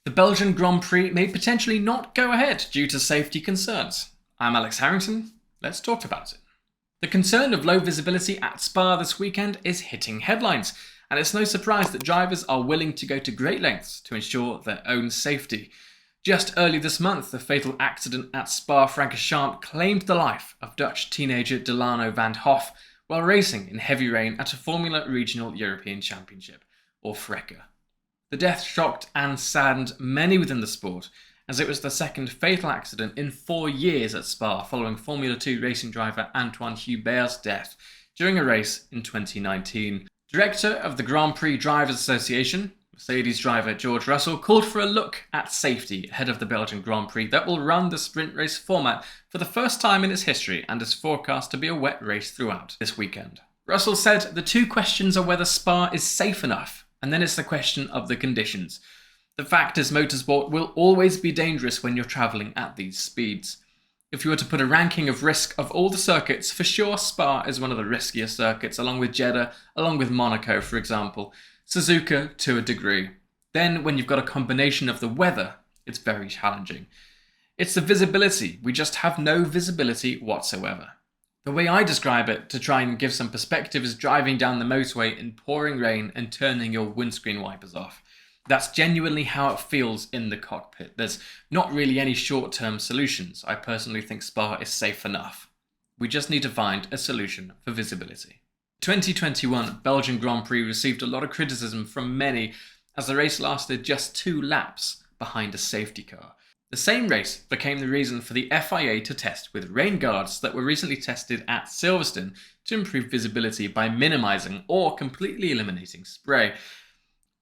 The Belgian Grand Prix may potentially not go ahead due to safety concerns. I'm Alex Harrington, let's talk about it. The concern of low visibility at Spa this weekend is hitting headlines, and it's no surprise that drivers are willing to go to great lengths to ensure their own safety. Just early this month, the fatal accident at Spa-Francorchamps claimed the life of Dutch teenager Delano van Hoff while racing in heavy rain at a Formula Regional European Championship, or FRECA. The death shocked and saddened many within the sport, as it was the second fatal accident in 4 years at Spa following Formula 2 racing driver Antoine Hubert's death during a race in 2019. Director of the Grand Prix Drivers Association, Mercedes driver George Russell, called for a look at safety ahead of the Belgian Grand Prix that will run the sprint race format for the first time in its history and is forecast to be a wet race throughout this weekend. Russell said the two questions are whether Spa is safe enough, and then it's the question of the conditions. The fact is, motorsport will always be dangerous when you're travelling at these speeds. If you were to put a ranking of risk of all the circuits, for sure Spa is one of the riskier circuits, along with Jeddah, along with Monaco for example, Suzuka to a degree. Then when you've got a combination of the weather, it's very challenging. It's the visibility, we just have no visibility whatsoever. The way I describe it, to try and give some perspective, is driving down the motorway in pouring rain and turning your windscreen wipers off. That's genuinely how it feels in the cockpit. There's not really any short-term solutions. I personally think Spa is safe enough. We just need to find a solution for visibility. The 2021 Belgian Grand Prix received a lot of criticism from many as the race lasted just 2 laps behind a safety car. The same race became the reason for the FIA to test with rain guards that were recently tested at Silverstone to improve visibility by minimising or completely eliminating spray.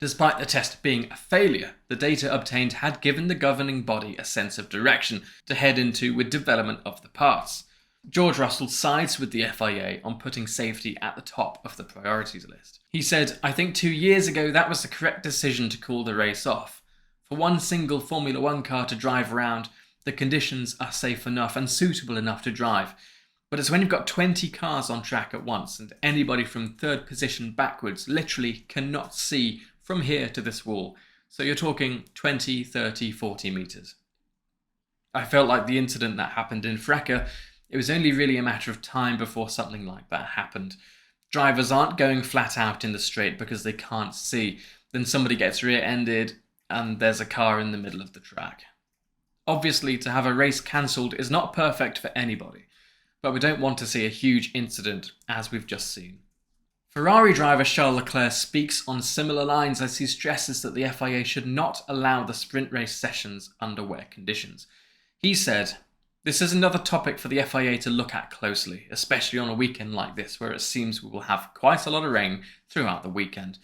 Despite the test being a failure, the data obtained had given the governing body a sense of direction to head into with development of the parts. George Russell sides with the FIA on putting safety at the top of the priorities list. He said, "I think 2 years ago that was the correct decision to call the race off. For one single Formula 1 car to drive around, the conditions are safe enough and suitable enough to drive. But it's when you've got 20 cars on track at once and anybody from third position backwards literally cannot see from here to this wall. So you're talking 20, 30, 40 metres. I felt like the incident that happened in FRECA, it was only really a matter of time before something like that happened. Drivers aren't going flat out in the straight because they can't see. Then somebody gets rear-ended and there's a car in the middle of the track. Obviously, to have a race cancelled is not perfect for anybody, but we don't want to see a huge incident as we've just seen." Ferrari driver Charles Leclerc speaks on similar lines as he stresses that the FIA should not allow the sprint race sessions under wet conditions. He said, "This is another topic for the FIA to look at closely, especially on a weekend like this where it seems we will have quite a lot of rain throughout the weekend.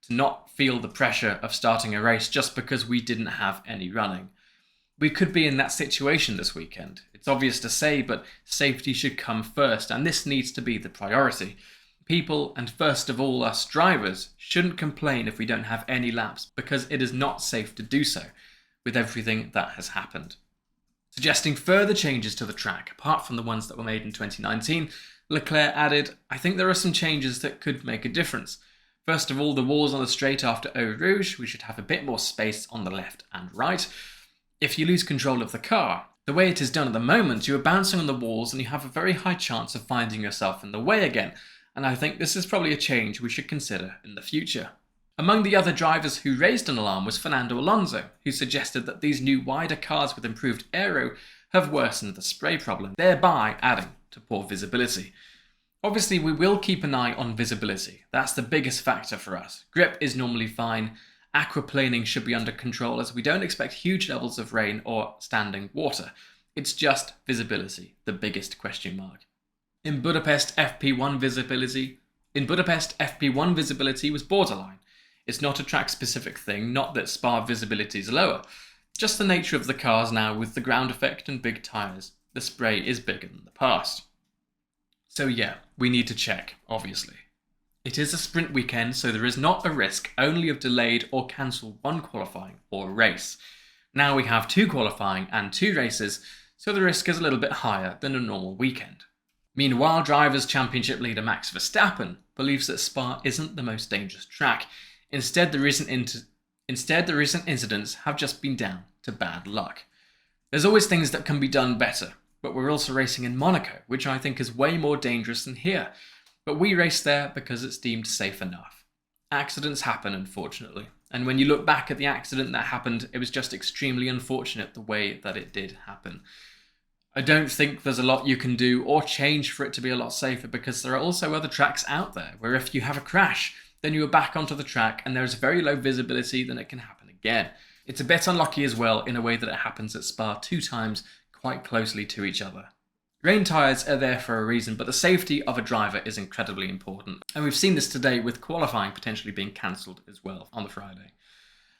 To not feel the pressure of starting a race just because we didn't have any running. We could be in that situation this weekend. It's obvious to say, but safety should come first, and this needs to be the priority. People, and first of all us drivers, shouldn't complain if we don't have any laps because it is not safe to do so, with everything that has happened." Suggesting further changes to the track, apart from the ones that were made in 2019, Leclerc added, "I think there are some changes that could make a difference. First of all, the walls on the straight after Eau Rouge, we should have a bit more space on the left and right. If you lose control of the car, the way it is done at the moment, you are bouncing on the walls and you have a very high chance of finding yourself in the way again, and I think this is probably a change we should consider in the future." Among the other drivers who raised an alarm was Fernando Alonso, who suggested that these new wider cars with improved aero have worsened the spray problem, thereby adding to poor visibility. Obviously, we will keep an eye on visibility. That's the biggest factor for us. Grip is normally fine. Aquaplaning should be under control as we don't expect huge levels of rain or standing water. It's just visibility, the biggest question mark. In Budapest, FP1 visibility was borderline. It's not a track-specific thing, not that Spa visibility is lower. Just the nature of the cars now with the ground effect and big tyres. The spray is bigger than the past. So yeah, we need to check, obviously. It is a sprint weekend, so there is not a risk only of delayed or cancelled one qualifying or race. Now we have 2 qualifying and 2 races, so the risk is a little bit higher than a normal weekend. Meanwhile, Drivers' Championship leader Max Verstappen believes that Spa isn't the most dangerous track. Instead, the recent Instead, the recent incidents have just been down to bad luck. There's always things that can be done better, but we're also racing in Monaco, which I think is way more dangerous than here. But we race there because it's deemed safe enough. Accidents happen, unfortunately, and when you look back at the accident that happened, it was just extremely unfortunate the way that it did happen. I don't think there's a lot you can do or change for it to be a lot safer, because there are also other tracks out there where if you have a crash, then you are back onto the track and there's very low visibility, then it can happen again. It's a bit unlucky as well in a way that it happens at Spa 2 times quite closely to each other. Rain tyres are there for a reason, but the safety of a driver is incredibly important. And we've seen this today with qualifying potentially being cancelled as well on the Friday.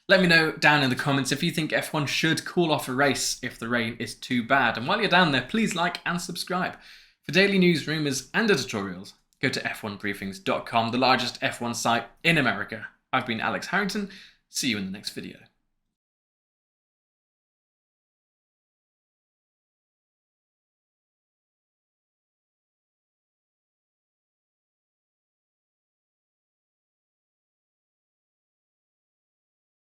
Let me know down in the comments if you think F1 should call off a race if the rain is too bad. And while you're down there, please like and subscribe. For daily news, rumours and editorials, go to f1briefings.com, the largest F1 site in America. I've been Alex Harrington. See you in the next video.